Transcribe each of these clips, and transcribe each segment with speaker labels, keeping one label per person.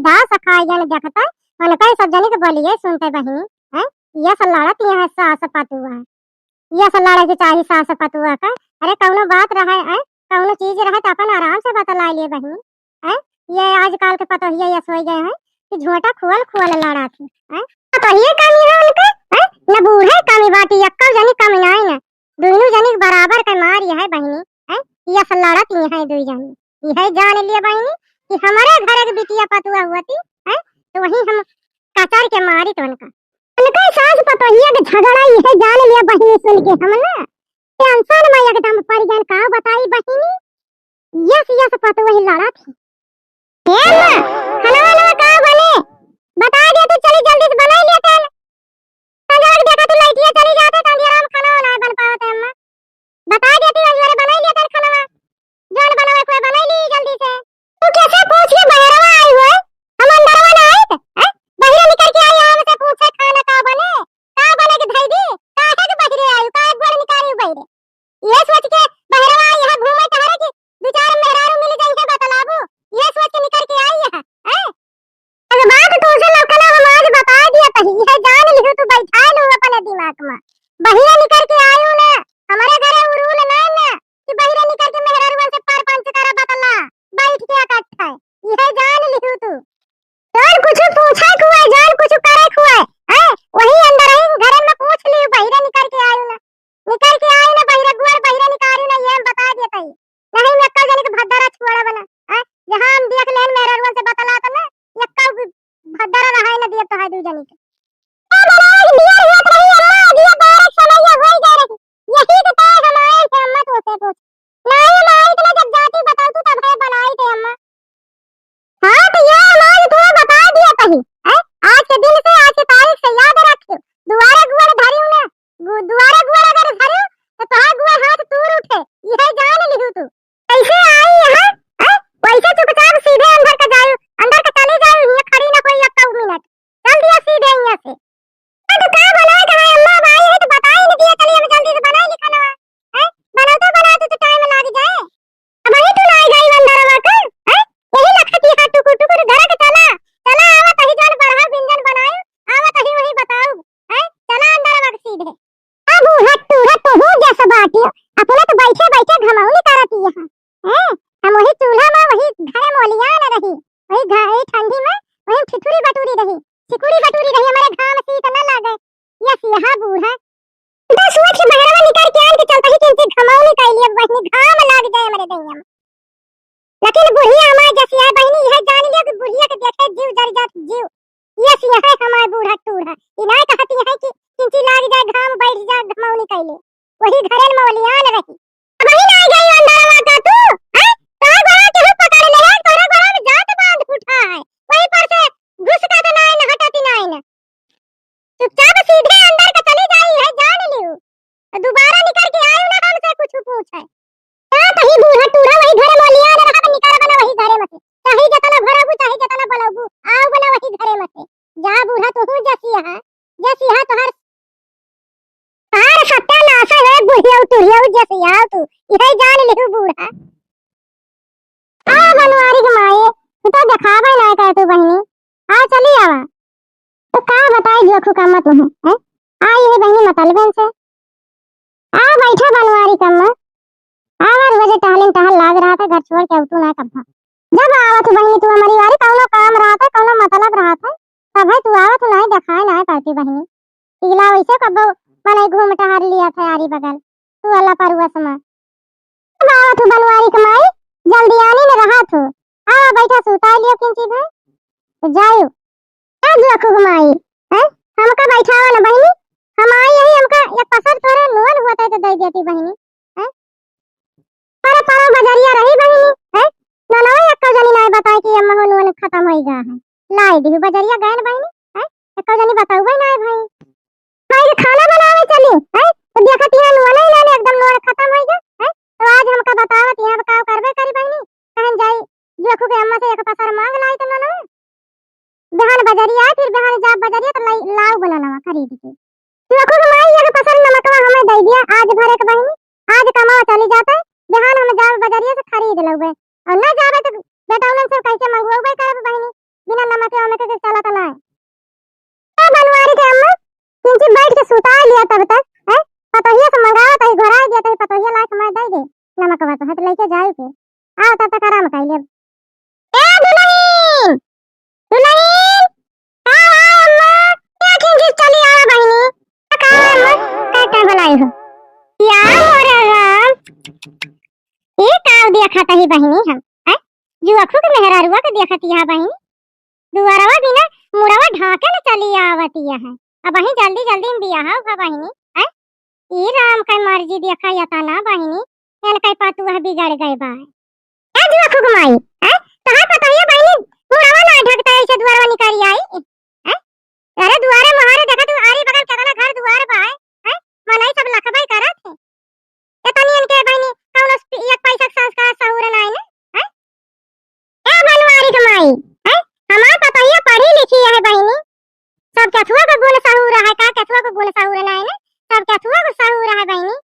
Speaker 1: दा सखा जन देखता मन कई सब जनी के बोलिए सुनते बहिनी हैं ये सब लड़त यहाँ सास पतुआ ये सब लड़े के चाहिए सास पतुआ का। अरे कौनो बात रहे है कौनो चीज रहे तो अपन आराम से बतला लिए बहिनी हैं। ये आजकल के पतोहिया ये सोई गए हैं कि झोटा खुअल खुअल लड़ा थी हैं। पतोहिया कमी है उनके हैं न बूढ़े कमी बाटी यक्का जनी कमी नहीं न दोनों जनी बराबर के मार ये है बहिनी हैं। ये सब लड़त ये है दो जनी ये जान लिए बहिनी कि हमारे घर के बिटिया पतुआ हुआ थी हैं तो वही हम कचर के मारी तो उनका सास पतोहिया के झगड़ा ये जान लिया बहिनी सुन के हम ना टेंशन में एकदम पड़ गए का बताई बहिनी यस यस पतोही लड़ा थी खाना वाला का बने बता दे तो चली जल्दी से बना लेते हैं संजोग देखा तो लाइटिया चली जाते तो आराम खाना वाला बन पाते अम्मा बता देती अंजवारे बना लेते हैं खाना जोन बनावे कोई बना ली जल्दी से तू कैसे पूछ के बहरवा आई हो हम अंदरवा ना आए हैं बहरा निकल के आई हमसे पूछे खाना का बने के धई दी काहे के बहरे आई का गोड़ निकाली बहरे ये सोच के बहरवा यहां घूमे टहरे की दो चार मेहरारू मिल जाई है बतलाबू ये सोच के निकल के आई है हैं। अगर बात तो उसे लखना हम आज बता दिया तही ये जान लियो तू बैठा लो अपने दिमाग में बहरा निकल के आयो ना हमारे घरे उरूल नहीं ना कि बहरा निकल के मेहरारू से पर पंच करा बतला बैठ के इकट्ठा ये जान लियो तू जान कुछ पूछा हुआ जान कुछ करे हुआ है वही अंदर ही घर में पूछ लियो बहरा निकल के आयो ना बहरा गुआर बहरा निकाली ना ये बता देता ही नहीं मैं कल जाने के भद्दारा छोड़ा बना है जहां हम देख लेन मेहरारू से बतला तो ना यक्का भद्दारा रहा है ना दिया तो है दू जनी के ए बड़ा दिया होत रही अम्मा दिया डायरेक्ट समय हो गई डायरेक्ट यही तो ताय हमारे से अम्मा तो से पूछ नहीं नहीं इतना जब जाती बताओ तू तब है बनाई थे अम्मा हां तो ये हमारे तो बता दिया कहीं है आज के दिन से आज की तारीख से याद रखियो दुआरे गुआर धरियो ना दुआरे गुआर अगर धरियो तो तोहा गुआर हाथ तूर उठे ये जान लियो तू कैसे आई यहां है वैसे चुपचाप सीधे अंदर का जाओ अंदर का चले जाओ ये खड़ी ना कोई एक मिनट चल दिया सीधे यहां से तो का बनाएगा है अम्मा भाई है तो बता ही नहीं दिया चलिए हम जल्दी से बनाए लिखाना है बनाते तो टाइम लग जाए अब वही तू लाई गई अंदर का है यही लखती हाथ टुकुर टुकुर घर के चला चला आवा तही जान बढ़ा व्यंजन बनाए आवा तही वही बताओ है चला अंदर वक्त सीधे अब हट्टू हो जैसा बाटियो अपने तो बैठे बैठे घमाउनी करती है हम वही चूल्हा में वही घरे मोलिया न रही वही घरे ठंडी में वही ठिठुरी बटूरी रही हमारे घाम सीत न लगे ये सिहा बूढ़ा बस सोच के बहरवा निकल के आन के चलता ही किंची घमाउनी कैलिए बहनी घाम लग जाए हमारे दैया में लेकिन बुढ़िया हमारे जैसी है बहनी यह जान लियो कि बुढ़िया के देखे जीव जर जात जीव ये सिहा है हमारे बूढ़ा टूढ़ा इनाय कहती है कि किंची लग जाए घाम बैठ जा घमाउनी कैले वही घरे मोलिया न रही वही ना गई अंदरवा का तू हैं तो गोरा के पकड़ ले है तोरा गोरा में जात बांध उठा है वही पर से घुस का तो नहीं न हटती नहीं न चुपचाप सीधे अंदर का चली जाई है जान लियो दोबारा निकल के आयो ना हमसे कुछ पूछे क्या तही बूढ़ा टूढ़ा वही घरे मोलिया न रहा निकल बना वही घरे में चाहे जतना भरबू चाहे जतना बलबू आओ बना वही घरे में जा बूढ़ा तू जैसी है तोहर सार सत्यानाश है बुढ़िया तुरिया जैसी आओ तू यही जान लियो बूढ़ा आ बनवारी के माए तू तो दिखावे ना कर तू बहनी आ चली आवा तो का बताए जोखु का मत है आ ये बहनी मतलबन से आ बैठा बनवारी कम्मा आवर वजह टहल लाग रहा था घर छोड़ के उठू ना कब जब आवत बहनी तू हमारी वारी कौनो काम रहा था कौनो मतलब रहा था तब है तू आवत नहीं दिखाए ना करती बहनी तिगला वैसे कब मने घूम टहर लिया था यारी बगल तू अल्लाह पर हुआ समा अब आवत बनवारी कमाई जल्दी आनी न रहा थो आवा बैठा सुता लियो किंची भाई तो जायो आ जोखु कमाई है हमका बैठावा ना बहनी हम आई यही हमका एक पसर तोरे लोन हुआ था तो दे देती बहनी है अरे पारा बजरिया रही बहनी है ना एक जनी नहीं बताई कि अम्मा लोन खत्म हो गया है लाई दी बजरिया गए बहनी है एक जनी बताऊ भाई ना भाई भाई खाना बनावे चली है तो देखती है लोन ही लेने एकदम लोन खत्म हो गया है तो आज हमका बतावत यहां का करबे करी बहनी कहन जाई जोखु के अम्मा से एक पसर मांग लाई तो ना बहन बजरिया फिर बहन जाब बजरिया तो लाऊ बनाना खरीद के जोखु के माई एक पसर नमकवा हमें दे दिया आज भरे के बहनी आज कमावा चली जाता बहन हम जाब बजरिया से खरीद लउबे और ना जावे तो बेटा उनन से कैसे मंगवावे करब बहनी बिना नमक के ओमे के चला तना ए बनवारी के अम्मा किंची बैठ के सुता लिया तब तक है पतोहिया से मंगाओ तई घरा गया तई पतोहिया ला के मैं दे दे नमक बा तो हट लेके जाई के आओ तब तक आराम कर ले ए दुल्हन दुल्हन आ अम्मा क्या किंची चली आ बहिनी का अम्मा का बुलाई हो या मोरे राम ये काव देखा तही बहिनी हम है जो अखु के मेहरारुआ के देखती है बहिनी दुआरवा बिना मुड़वा ढाके न चली आवती है अब वही जल्दी जल्दी में बियाह होगा बहिनी है ई राम का मर्जी देखा यता ना बहिनी एन कई पातू है बिगड़ गए बा ए जुआ खुगमाई है कहां पता है बहिनी मुड़वा ना ढकता है ऐसे दुआरवा निकल आई है अरे दुआरे महारे देखा तू आरी बगल केतना घर दुआर बा है मनाई सब लखबाई करत है एतनी इनके बहिनी कौनो एक पैसा संस्कार सहूर ना है ए बनवारी कमाई है हमार पतैया पढ़ी लिखी है बहिनी सब कथुआ को गुण सहूर है का कथुआ को गुण सहूर ना है सब कथुआ को सहूर है बहिनी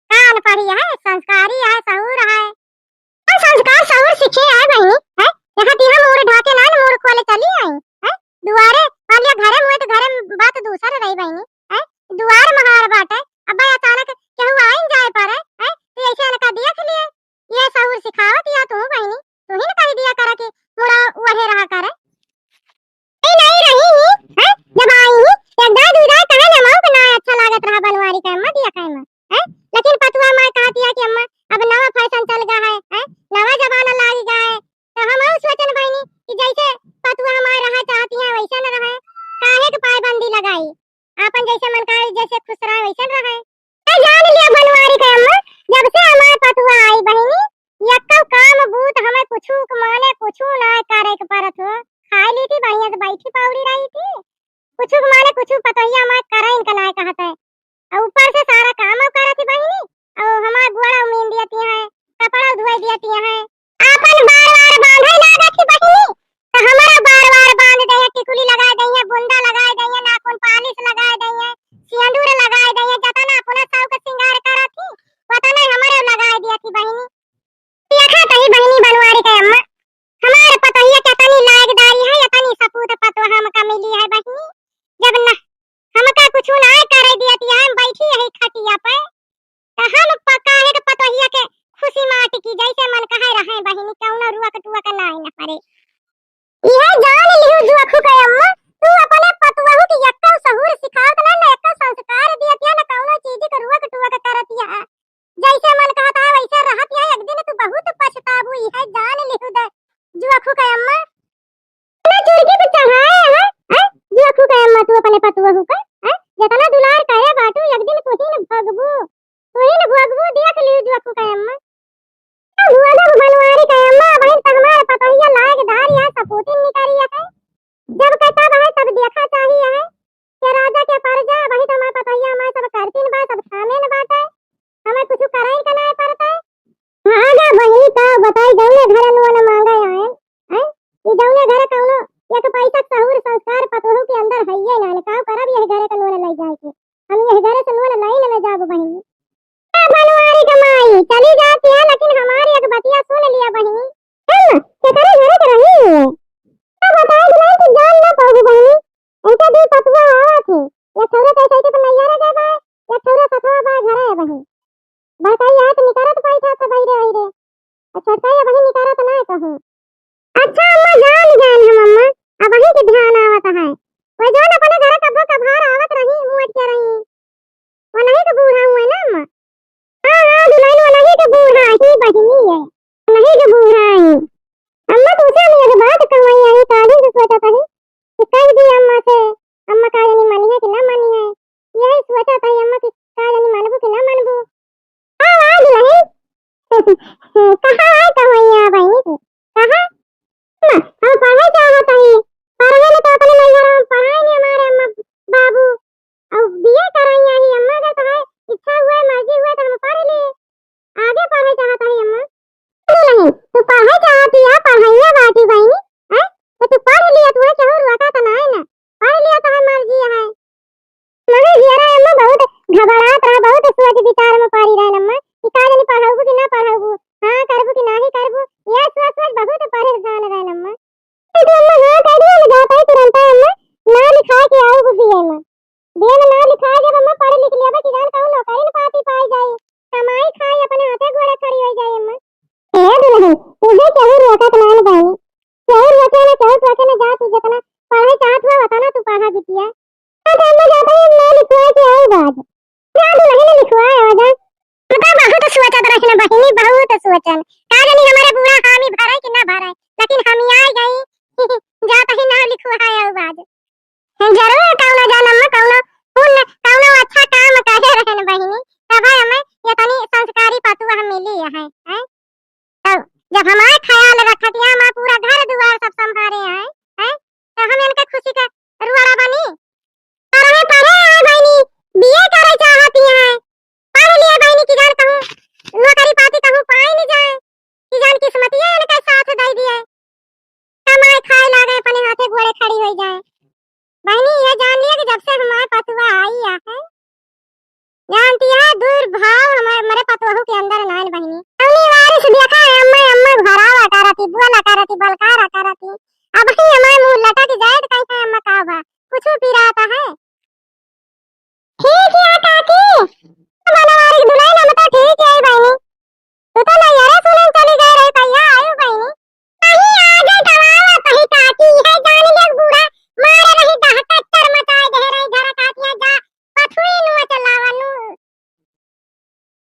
Speaker 1: कान पढ़ी है संस्कारी है सहूर है और संस्कार सहूर सीखे है बहिनी है देखती हम मोर ढाके ना मोर खोले चली आई है दुआरे वाले घरे मुए तो घरे बात दूसर रही बहिनी है दुआर महार बात है अब अचानक केहू आइन जाए पर है तो ऐसे लगा देख लिए ये सहूर सिखावत या तू बहिनी तू ही न कह दिया कर कि मुड़ा वहे रहा करे नहीं रही है जब आई एक दाद उदाय कहे ना मां को ना अच्छा लागत रहा बनवारी का अम्मा दिया कहे है लेकिन पतुआ मां कहती है कि अम्मा अब नवा फैशन चल गया है नवा जमाना लाग गया है तो हम और सोचन बहिनी कि जैसे पतुआ हमारे रहा चाहती है वैसे न रहे काहे के पाबंदी लगाई अपन जैसे मन का जैसे खुश रहे वैसे रहे ए जान लिया बनवारी का अम्मा जब से हमारे पतुआ आई बहिनी यक्का काम बूत हमें कुछु माने कुछु ना करे के परत हो खाई ली थी बढ़िया से बैठी पाउड़ी रही थी कुछ माने कुछ पतैया मैं करा इनका ना कहता है और ऊपर से सारा काम करा थी बहिनी और हमार बुआड़ा उमीन दियाती है कपड़ा धोई दियाती है अपन बार-बार बांधे ना रखी बहिनी तो हमारा बार-बार बांध दे टिकुली लगा दे बुंदा लगा दे नाखून पालिश लगा दे सिंदूर लगा दे जतना अपना सब का श्रृंगार करा थी पता नहीं हमारे लगा दिया थी बहिनी देखा तही बहिनी बनवारी के अम्मा हमारे पतैया कितनी लायकदारी है इतनी सपूत पतो हमका मिली है बहिनी जब न हमका कुछ ना करे दियती है हम बैठी यही खटिया पे तो हम पका है के पतैया के खुशी माटी की जैसे मन कहे रहे बहिनी कौना रुआ कटुआ का नाई न करे यह जान लियो जुआ खु के अम्मा तू अपने पतुआ की यक्का सहूर सिखावत ना यक्का संस्कार दियती है न कौनो चीज के रुआ कटुआ का करती है जैसे मन कहता है वैसे रहत है एक दिन तू बहुत पछताबू है जान लियो दे जुआ खु के अम्मा ना चुरकी पे चढ़ाए है जुआ खु के अम्मा तू अपने पतुआ का है जतना दुलार करे बाटू एक दिन तू ही न भगबू देख लियो जुआ खु के अम्मा हुआ जब बनवारी के अम्मा बहन तक हमारे पतैया लायक धारी है सपूती निकरी है जब कहता है तब देखा चाहिए है कि राजा के परजा वही तो हमारे पतैया मैं सब करती न बा सब थामे न बाटे हमें कुछ कराई का ना पड़ता है आगा बहिनी का बताई जौने घर नुवन मांगा आए हैं ये जौने घर कौनो एक पैसा सहूर संस्कार पतोहू के अंदर है ये ना का करब यह घर का नुवन ले जाए के हम यह घर से नुवन लाइन में जाब बहिनी ए बनवारी कमाई चली जाती है लेकिन हमारी एक बतिया सुन लिया बहिनी है के करे घर के रही है तो बताई दिला कि जान ना पाऊ बहिनी ऐसे भी पतुआ आवा थी ये छोरे कैसे के बनैया रे गए बा ये छोरे सथवा बा घर है बहिनी बताई हाथ निकरत पैसा सब आई रे अच्छा ताया बहिनी निकरत ना कहूं अच्छा अम्मा जान हम अम्मा अब वही के ध्यान आवत है वो जो अपने घर कब्बो कभार आवत रही मुट के रही वो नहीं के बूढ़ा हुए ना अम्मा हां दुल्हन वो नहीं के बूढ़ा ही बहिनी है नहीं के बूढ़ा है अम्मा तुझसे मैं एक बात कहवाई आई काली से सोचा था कि कह दी अम्मा से अम्मा का नहीं मानी है कि ना मानी है यही सोचा था अम्मा कि का नहीं मानबू कि ना मानबू हां आज नहीं कहां है कहवाई बहिनी तू कहां हम पढ़ाई चाहत है पढ़ाई में तो अपने नहीं हम पढ़ाई नहीं हमारे अम्मा बाबू और बीए कराई है अम्मा के तो है इच्छा हुआ मर्जी हुआ तो हम पढ़ लिए आगे पढ़ाई चाहत है अम्मा नहीं तू पढ़ाई चाहती है पढ़ाइया बाटी बहनी है तो तू पढ़ लिया तू चाहो रुका तो ना है ना पढ़ लिया तो है मर्जी है मगर जरा अम्मा बहुत घबरात रहा बहुत सोच विचार में पड़ी रहे अम्मा कि का नहीं पढ़ाऊं कि ना पढ़ाऊं हां करबू कि नहीं करबू ये सोच बहुत परेशान रहे अम्मा तो अम्मा हां कर दियो तुझे केहू रोकत नान बहनी, केहू रोके ना केहू टोके ना, जा तू जितना पढ़े चाहत हुआ बताना तू पढ़ा बिटिया। तो मैं जाता हूँ मैं लिखवाए के आऊँ बाज, जा तू नहीं लिखवाए आजा। बता बहुत सोचत रखना बहनी, बहुत सोचन का जानी हमारे पूरा हामी भराए कि ना भराए, लेकिन हम आई गई जाता ही ना लिखवाए आऊँ बाज। जरूर कौनो जन्म में कौनो पुण्य कौनो अच्छा काम करे रहन बहनी, तब हमें ये तनी संस्कारी पतुआ मिली है, हैं? तब जब हमारे ख्याल रखत या हम पूरा घर दुआर सब संभाले हैं, तो हम इनके खुशी का रुआरा बनी। और हमें पढ़े है बहनी, बीए करे चाहती है, पढ़ लिए बहनी की जान कहूँ नौकरी पाती कहूँ पाई नहीं जाए, की जान किस्मतिया इनके साथ दे दिए, कमाए खाए लागे अपने हाथे घोड़े खड़ी हो जाए। बहनी ये जान लिया कि जब से हमारे पतुआ आई है, जानती है दुर्भाव हमारे पतुआ के अंदर नान बहनी। हमने वारिस देखा है अम्मा अम्मा घरावा करती बुआ करती बलकारा करती, अब ही हमारे मुंह लटक जाए तो कैसे अम्मा काबा कुछ भी रहता है। ठीक है काकी, बनवारी दुल्हन हम तो ठीक है बहनी, तू तो नहीं यार सुनन चली गई रही भैया आयु बहनी, कहीं आ गए कवावा कहीं काकी है जान ले बूढ़ा मारे रही दहकत्तर मचाए दे रही घर काकिया जा पथुई नु चलावा नु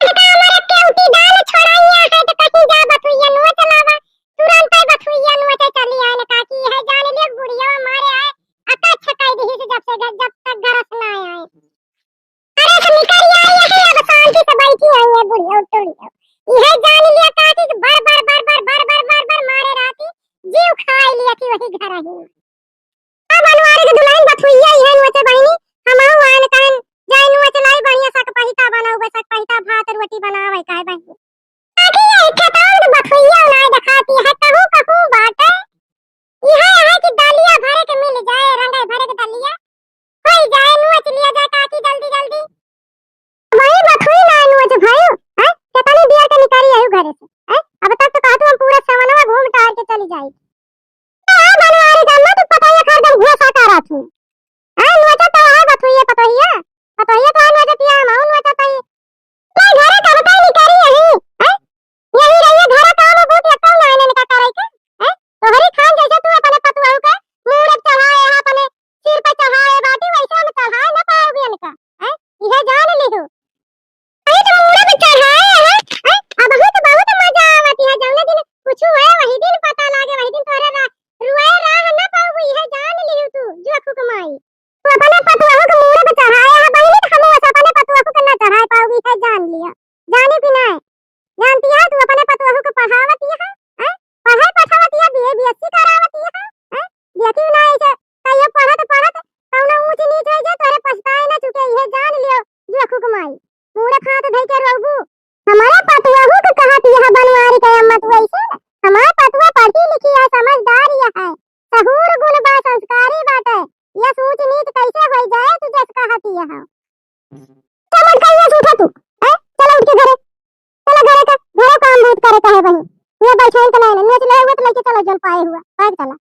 Speaker 1: का हमारे केउटी दाल छोड़ाइया है तो कहीं जा बथुइया नु चलावा, तुरंत ही बथुइया नु चली आए न काकी है जान ले बुढ़िया मारे आए अका छकाई दी से जब तक गरस ना आए। अरे तो निकल आई है अब शांति से बैठी आई है बुढ़िया उठड़ी, यह जान लिया काकी कि बार मारे राती जीव खाई लिया कि वही घर आई। अब बनवारी के दुल्हन बथुइया है नोचे बहनी, हमहु आन कान जाय नु चलाई बढ़िया सक पहिता बनाऊ सक पहिता भात रोटी बनावे काहे बहनी। काकी ये खताऊ तो बथुइया ना दिखाती है कहूं बात है, यह है कि दालिया भरे के मिल जाए रंगाई भरे के दालिया कोई जाए नोच लिया जाए काकी जल्दी जल्दी। वही बथुई ना नोच भाई हैं केतनी दिया के निकली आयु घरे से, हैं अब तक तो कहतू हम पूरा सवनवा घूम टहल के चली जाई। हां बनवारी जम्मा तू पता है खरदम घोसा करा तू, हां नोचा तो है बथुइया पतोहिया पतोहिया तो नोचा पिया माऊ नोचा तो ये घरे कब तक निकली यही हैं, यही रही घरे काम बहुत एकौ ना इने का करे के हैं, तोहरी खान जैसे तू अपने पतुआ के मुंह चढ़ाए अपने सिर पे चढ़ाए बाटी वैसे हम चढ़ाए ना पाओगे इनका हैं, यह जान लिहो अरे तो मुंह पे चढ़ाए हैं, अब बहुत मजा आवती है जौने दिन कुछ है वही दिन पता लागे वही दिन तोरे रुआए राह ना पाऊ, यह जान लिहो तू जो खुकमाई तू अपने पतुआ के मुंह पे चढ़ाए है बहनी, तो हम अपने पतुआ को ना चढ़ाए पाओगी है जान लिया, जाने भी ना जानती है तू अपने पतुआ को पढ़ावती है, पढ़ाई पढ़ावती है बीएससी करावती है, देखी ना ऐसे कहियो पढ़त कौनो ऊंच नीच हो जाए तोरे पछताए ना चुके, यह जान लियो जो खुकमाई मुंह खात धई के रहबू। हमारे पतुआ को कहती है बनवारी के अम्मा तू ऐसे, हमारे पतुआ पढ़ी लिखी है समझदार है सहूर गुण बा संस्कारी बात है, ये ऊंच नीच कैसे हो जाए तू जस कहती है। चल कहियो उठा तू चलो उठ के घरे चलो घरे का घरो काम बहुत करे कहे बहनी, ये बैठाई तो नहीं नोच ले हुए तो लेके चलो जल पाए हुआ बैठ चला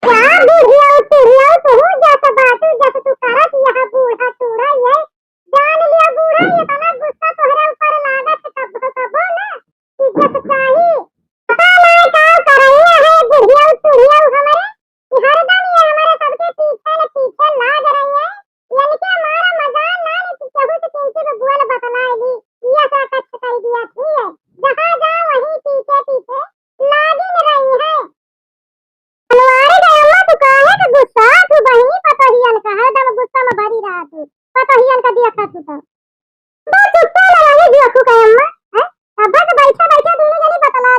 Speaker 1: क्या बुढ़िया तू जैसा बात जैसे तू करत यहां बूढ़ा तूरा ये जान लिया बूढ़ा ये तना गुस्सा तोहरे ऊपर लागत कब ना इज्जत चाहिए पता नहीं का कर रही है बुढ़िया हमारे हरदम ये हमारे सबके पीछे लाग रही है, यानी कि हमारा मजाल ना नहीं केहू से किंसी को बोल बतलाएगी ये सा कच्छ कर दिया थी है जहां जा वहीं पीछे लागी न रही है। बनवारी के अम्मा तू काहे के गुस्सा तू बहनी पतोहियन का हरदम गुस्सा में भरी रहा तू पतोहियन का दिया तू तो चुप लगे जो के अम्मा है अब बैठे दोनों जनी बतला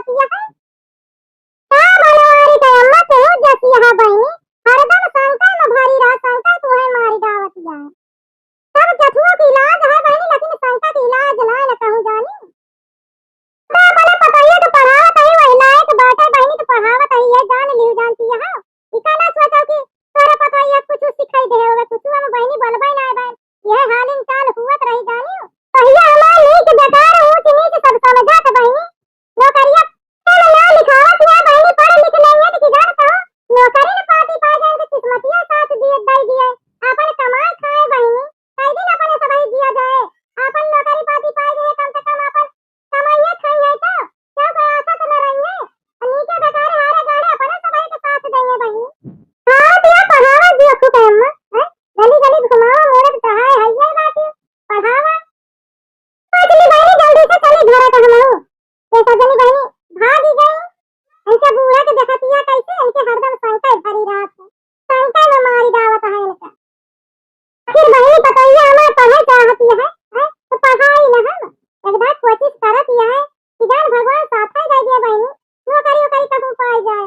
Speaker 1: पाई जाए।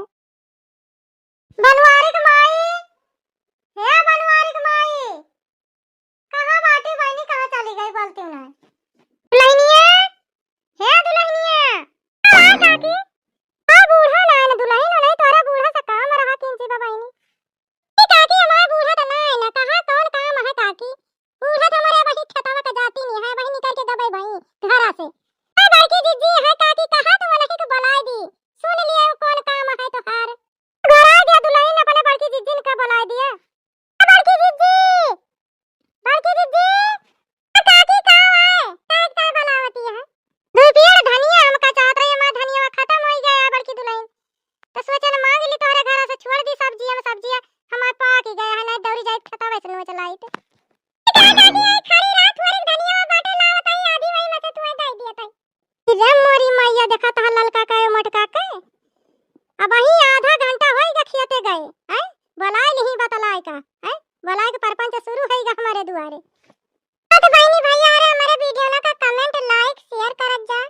Speaker 1: बनवारी के माई, हे बनवारी के माई, कहाँ बाटी बहनी, कहाँ चली गई बोलती हूँ ना। दुल्हनिया, हे दुल्हनिया, हाँ काकी, हाँ बूढ़ा ना है, दुल्हन नहीं तोरा बूढ़ा सा काम रहा किंची बहनी। काकी हमारे बूढ़ा तो ना है ना, कहाँ कौन काम है काकी, बूढ़ा तो हमारे वही खेतवा के जाती नहीं है, वही निकल के दबाई भाई घरा से। बड़की दीदी है काकी, कहाँ तो नहीं को बुलाई दी, सुन लिए वो कौन काम है तो हार घरा दिया दुल्हन अपने बड़की दीदी ने बुलाई दिया। बड़की दीदी, बड़की दीदी, काकी कहाँ है, काय बुलावती है। रुपया धनिया हमका चाहत रही, हमारा धनिया खत्म हो गया बड़की दुल्हन, तो सोचे न मांग ली तोरे घर से, छोड़ दी सब्जी हम सब्जी हमार पाक ही गया है, नहीं दौड़ी जाए खता वैसे में चलाई तो काकी आई खड़ी रात भर धनिया बाटे लावत आई, आधी वही में से तू दे दिया तई। रे मोरी मैया, देखा ता ललका का मोटका का, अब ही आधा घंटा होइगा खियते गए हैं, बुलाए नहीं बतलाए का हैं, बुलाए के परपंच शुरू होइगा हमारे दुआरे। तो बहनी भैया अरे हमारे वीडियो का कमेंट लाइक शेयर करत जा,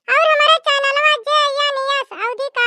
Speaker 1: और हमारे चैनलवा जे या नियस अवधि का